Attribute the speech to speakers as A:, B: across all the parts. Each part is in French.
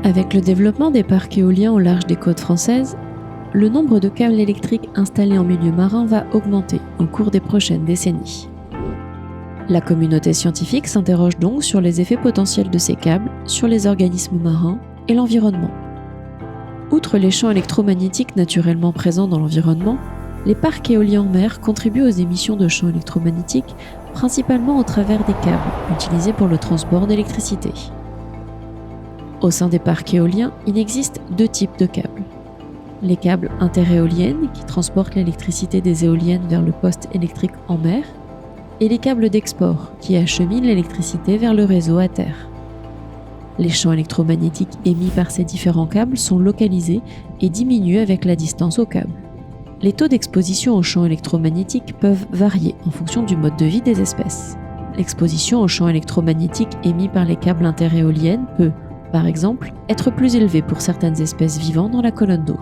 A: Avec le développement des parcs éoliens au large des côtes françaises, le nombre de câbles électriques installés en milieu marin va augmenter au cours des prochaines décennies. La communauté scientifique s'interroge donc sur les effets potentiels de ces câbles sur les organismes marins et l'environnement. Outre les champs électromagnétiques naturellement présents dans l'environnement, les parcs éoliens en mer contribuent aux émissions de champs électromagnétiques, principalement au travers des câbles utilisés pour le transport d'électricité. Au sein des parcs éoliens, il existe deux types de câbles. Les câbles interéoliennes qui transportent l'électricité des éoliennes vers le poste électrique en mer, et les câbles d'export qui acheminent l'électricité vers le réseau à terre. Les champs électromagnétiques émis par ces différents câbles sont localisés et diminuent avec la distance au câble. Les taux d'exposition aux champs électromagnétiques peuvent varier en fonction du mode de vie des espèces. L'exposition aux champs électromagnétiques émis par les câbles interéoliennes peut, par exemple, être plus élevée pour certaines espèces vivant dans la colonne d'eau.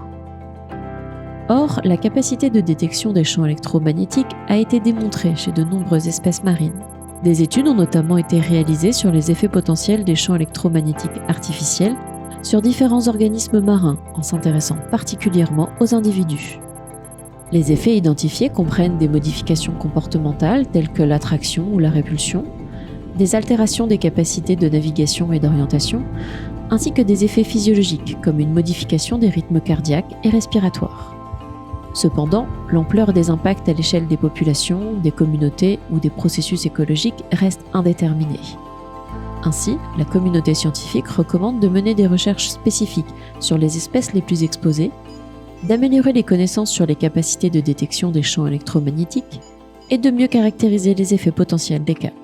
A: Or, la capacité de détection des champs électromagnétiques a été démontrée chez de nombreuses espèces marines. Des études ont notamment été réalisées sur les effets potentiels des champs électromagnétiques artificiels sur différents organismes marins, en s'intéressant particulièrement aux individus. Les effets identifiés comprennent des modifications comportementales telles que l'attraction ou la répulsion, des altérations des capacités de navigation et d'orientation, ainsi que des effets physiologiques comme une modification des rythmes cardiaques et respiratoires. Cependant, l'ampleur des impacts à l'échelle des populations, des communautés ou des processus écologiques reste indéterminée. Ainsi, la communauté scientifique recommande de mener des recherches spécifiques sur les espèces les plus exposées, d'améliorer les connaissances sur les capacités de détection des champs électromagnétiques et de mieux caractériser les effets potentiels des câbles.